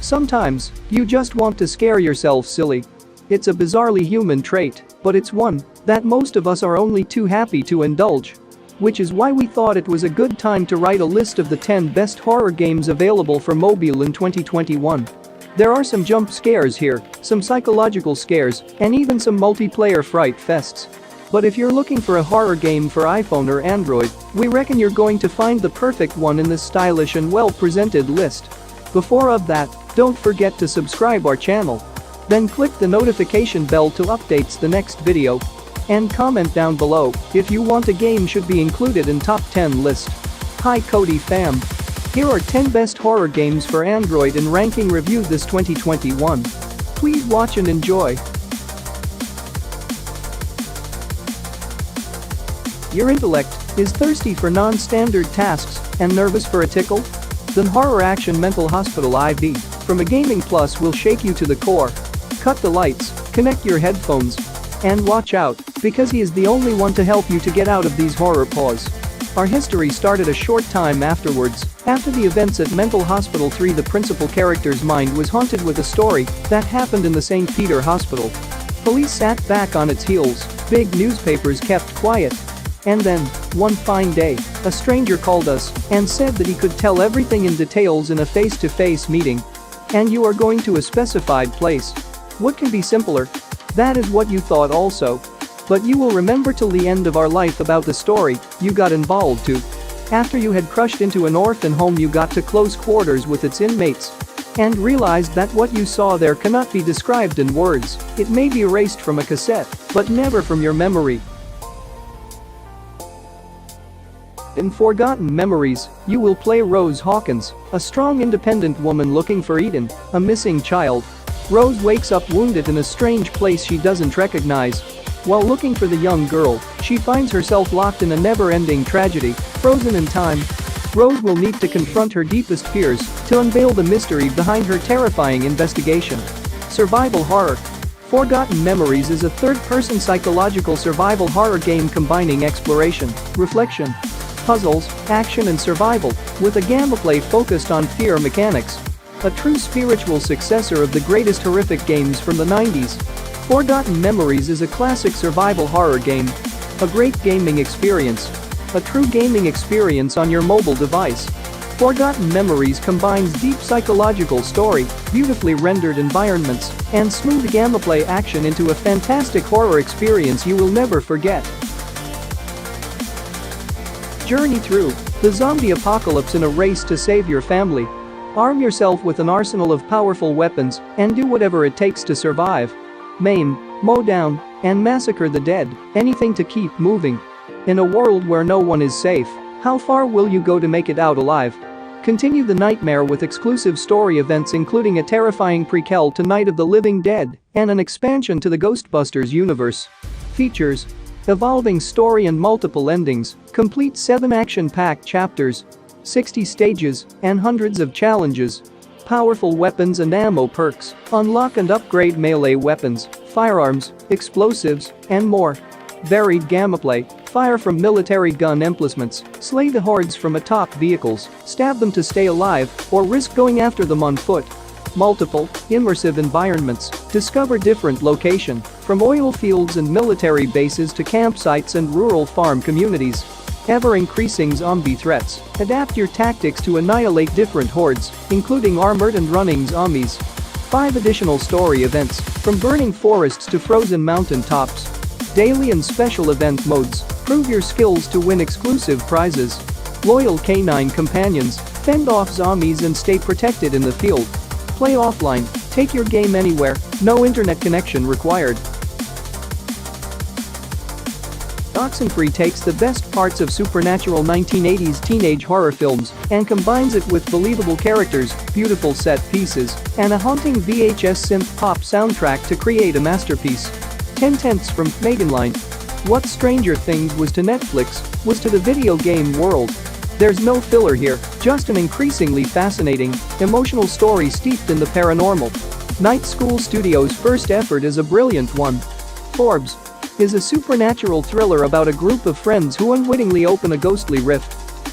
Sometimes, you just want to scare yourself silly. It's a bizarrely human trait, but it's one that most of us are only too happy to indulge. Which is why we thought it was a good time to write a list of the 10 best horror games available for mobile in 2021. There are some jump scares here, some psychological scares, and even some multiplayer fright fests. But if you're looking for a horror game for iPhone or Android, we reckon you're going to find the perfect one in this stylish and well-presented list. Before of that, don't forget to subscribe our channel. Then click the notification bell to updates the next video. And comment down below if you want a game should be included in top 10 list. Hi Cody fam. Here are 10 best horror games for Android in ranking review this 2021. Please watch and enjoy. Your intellect is thirsty for non-standard tasks and nervous for a tickle? Then Horror Action Mental Hospital IV from a Gaming Plus will shake you to the core. Cut the lights, connect your headphones, and watch out, because he is the only one to help you to get out of these horror paws. Our history started a short time afterwards. After the events at Mental Hospital 3, the principal character's mind was haunted with a story that happened in the St. Peter Hospital. Police sat back on its heels, big newspapers kept quiet. And then, one fine day, a stranger called us and said that he could tell everything in details in a face-to-face meeting. And you are going to a specified place. What can be simpler? That is what you thought also. But you will remember till the end of our life about the story you got involved to. After you had crushed into an orphan home, you got to close quarters with its inmates. And realized that what you saw there cannot be described in words. It may be erased from a cassette, but never from your memory. In Forgotten Memories, you will play Rose Hawkins, a strong independent woman looking for Eden, a missing child. Rose wakes up wounded in a strange place she doesn't recognize. While looking for the young girl, she finds herself locked in a never-ending tragedy, frozen in time. Rose will need to confront her deepest fears to unveil the mystery behind her terrifying investigation. Survival horror. Forgotten Memories is a third-person psychological survival horror game combining exploration, reflection, puzzles, action and survival, with a gameplay focused on fear mechanics. A true spiritual successor of the greatest horrific games from the 90s. Forgotten Memories is a classic survival horror game. A great gaming experience. A true gaming experience on your mobile device. Forgotten Memories combines deep psychological story, beautifully rendered environments, and smooth gameplay action into a fantastic horror experience you will never forget. Journey through the zombie apocalypse in a race to save your family. Arm yourself with an arsenal of powerful weapons and do whatever it takes to survive. Maim, mow down, and massacre the dead, anything to keep moving. In a world where no one is safe, how far will you go to make it out alive? Continue the nightmare with exclusive story events including a terrifying prequel to Night of the Living Dead and an expansion to the Ghostbusters universe. Features: evolving story and multiple endings, complete 7 action-packed chapters, 60 stages, and hundreds of challenges. Powerful weapons and ammo perks, unlock and upgrade melee weapons, firearms, explosives, and more. Varied gameplay, fire from military gun emplacements, slay the hordes from atop vehicles, stab them to stay alive, or risk going after them on foot. Multiple, immersive environments, discover different locations, from oil fields and military bases to campsites and rural farm communities. Ever-increasing zombie threats, adapt your tactics to annihilate different hordes, including armored and running zombies. 5 additional story events, from burning forests to frozen mountain tops. Daily and special event modes, prove your skills to win exclusive prizes. Loyal canine companions, fend off zombies and stay protected in the field. Play offline, take your game anywhere, no internet connection required. Oxenfree takes the best parts of supernatural 1980s teenage horror films and combines it with believable characters, beautiful set pieces, and a haunting VHS synth-pop soundtrack to create a masterpiece. 10 tenths from Meganline. What Stranger Things was to Netflix was to the video game world. There's no filler here, just an increasingly fascinating, emotional story steeped in the paranormal. Night School Studios' first effort is a brilliant one. Forbes. is a supernatural thriller about a group of friends who unwittingly open a ghostly rift.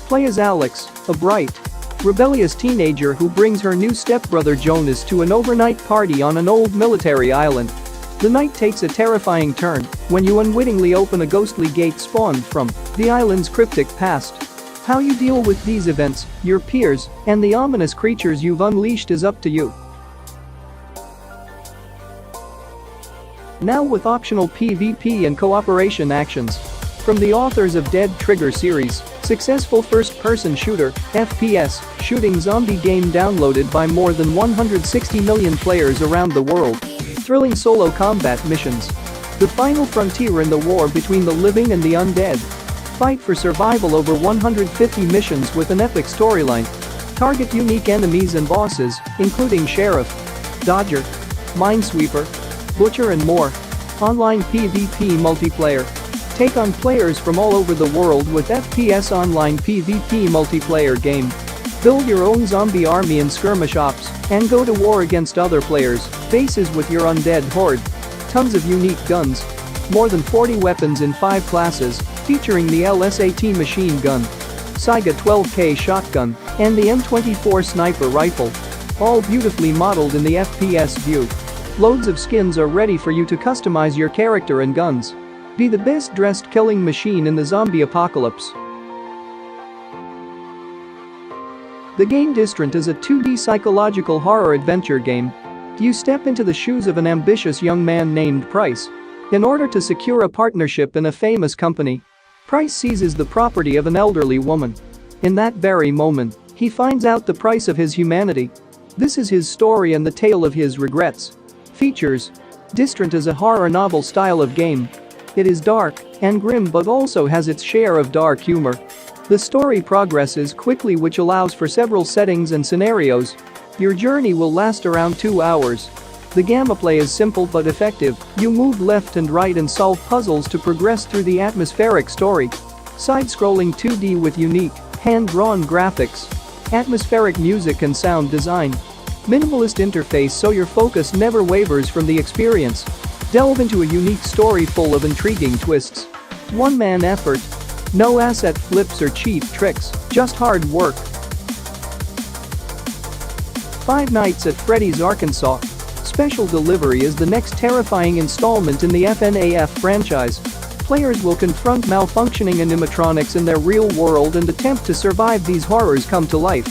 Play as Alex, a bright, rebellious teenager who brings her new stepbrother Jonas to an overnight party on an old military island. The night takes a terrifying turn when you unwittingly open a ghostly gate spawned from the island's cryptic past. How you deal with these events, your peers, and the ominous creatures you've unleashed is up to you. Now with optional PvP and cooperation actions. From the authors of Dead Trigger series, successful first-person shooter, FPS, shooting zombie game downloaded by more than 160 million players around the world. Thrilling solo combat missions. The final frontier in the war between the living and the undead. Fight for survival over 150 missions with an epic storyline. Target unique enemies and bosses, including Sheriff, Dodger, Minesweeper, Butcher and more. Online PvP multiplayer. Take on players from all over the world with FPS online PvP multiplayer game. Build your own zombie army in skirmish ops and go to war against other players' bases with your undead horde. Tons of unique guns. More than 40 weapons in 5 classes, featuring the LSAT machine gun, Saiga 12K shotgun, and the M24 sniper rifle. All beautifully modeled in the FPS view. Loads of skins are ready for you to customize your character and guns. Be the best dressed killing machine in the zombie apocalypse. The game Distraint is a 2D psychological horror adventure game. You step into the shoes of an ambitious young man named Price. In order to secure a partnership in a famous company, Price seizes the property of an elderly woman. In that very moment, he finds out the price of his humanity. This is his story and the tale of his regrets. Features. Distraint is a horror novel style of game. It is dark and grim but also has its share of dark humor. The story progresses quickly, which allows for several settings and scenarios. Your journey will last around 2 hours. The gameplay is simple but effective. You move left and right and solve puzzles to progress through the atmospheric story. Side-scrolling 2D with unique, hand-drawn graphics. Atmospheric music and sound design. Minimalist interface so your focus never wavers from the experience. Delve into a unique story full of intriguing twists. One-man effort. No asset flips or cheap tricks, just hard work. Five Nights at Freddy's Arkansas. Special Delivery is the next terrifying installment in the FNAF franchise. Players will confront malfunctioning animatronics in their real world and attempt to survive these horrors come to life.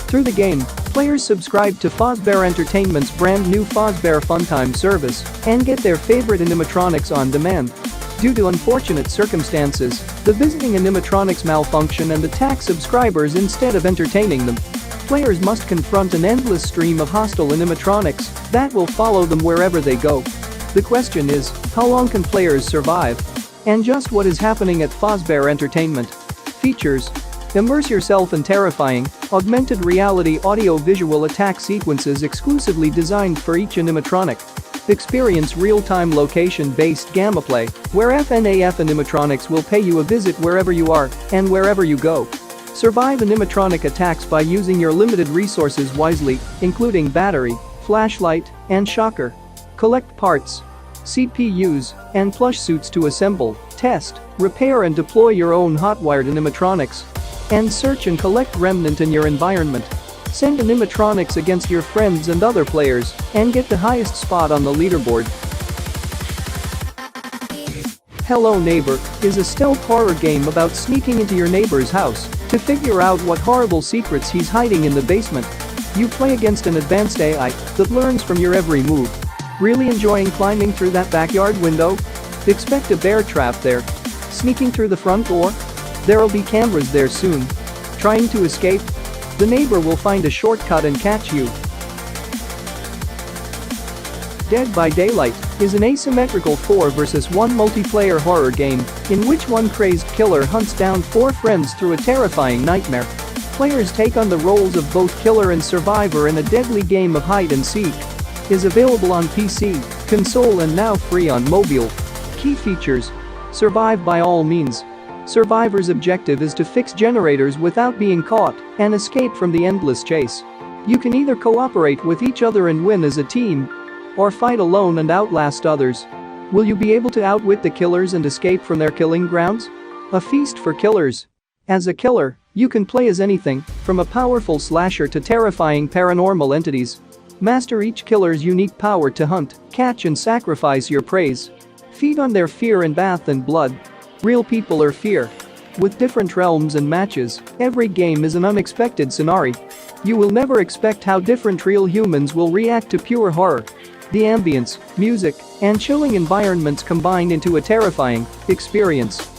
Through the game, players subscribe to Fazbear Entertainment's brand new Fazbear Funtime service and get their favorite animatronics on demand. Due to unfortunate circumstances, the visiting animatronics malfunction and attack subscribers instead of entertaining them. Players must confront an endless stream of hostile animatronics that will follow them wherever they go. The question is, how long can players survive? And just what is happening at Fazbear Entertainment? Features. Immerse yourself in terrifying, augmented reality audio-visual attack sequences exclusively designed for each animatronic. Experience real-time location-based gameplay, where FNAF animatronics will pay you a visit wherever you are and wherever you go. Survive animatronic attacks by using your limited resources wisely, including battery, flashlight, and shocker. Collect parts, CPUs, and plush suits to assemble, test, repair and deploy your own hot-wired animatronics. And search and collect remnant in your environment. Send animatronics against your friends and other players and get the highest spot on the leaderboard. Hello Neighbor is a stealth horror game about sneaking into your neighbor's house to figure out what horrible secrets he's hiding in the basement. You play against an advanced AI that learns from your every move. Really enjoying climbing through that backyard window? Expect a bear trap there. Sneaking through the front door? There'll be cameras there soon. Trying to escape? The neighbor will find a shortcut and catch you. Dead by Daylight is an asymmetrical 4 vs 1 multiplayer horror game in which one crazed killer hunts down 4 friends through a terrifying nightmare. Players take on the roles of both killer and survivor in a deadly game of hide and seek. Is available on PC, console and now free on mobile. Key features. Survive by all means. Survivor's objective is to fix generators without being caught and escape from the endless chase. You can either cooperate with each other and win as a team, or fight alone and outlast others. Will you be able to outwit the killers and escape from their killing grounds? A feast for killers. As a killer, you can play as anything, from a powerful slasher to terrifying paranormal entities. Master each killer's unique power to hunt, catch and sacrifice your prey. Feed on their fear and bath in blood. Real people are fear. With different realms and matches, every game is an unexpected scenario. You will never expect how different real humans will react to pure horror. The ambience, music, and chilling environments combined into a terrifying experience.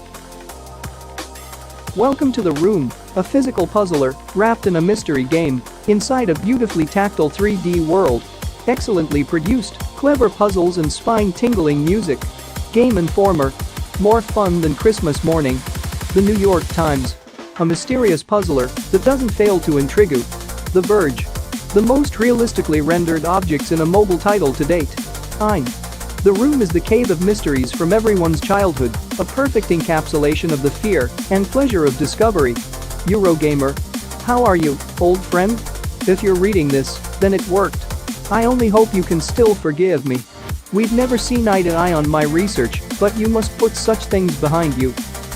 Welcome to The Room, a physical puzzler wrapped in a mystery game inside a beautifully tactile 3D world. Excellently produced, clever puzzles and spine-tingling music. Game Informer. More fun than Christmas morning. The New York Times. A mysterious puzzler that doesn't fail to intrigue you. The Verge. The most realistically rendered objects in a mobile title to date. The Room is the cave of mysteries from everyone's childhood, a perfect encapsulation of the fear and pleasure of discovery. Eurogamer. How are you, old friend? If you're reading this, then it worked. I only hope you can still forgive me. We've never seen eye to eye on my research, but you must put such things behind you.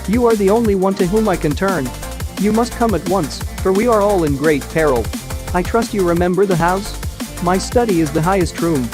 You are the only one to whom I can turn. You must come at once, for we are all in great peril. I trust you remember the house? My study is the highest room,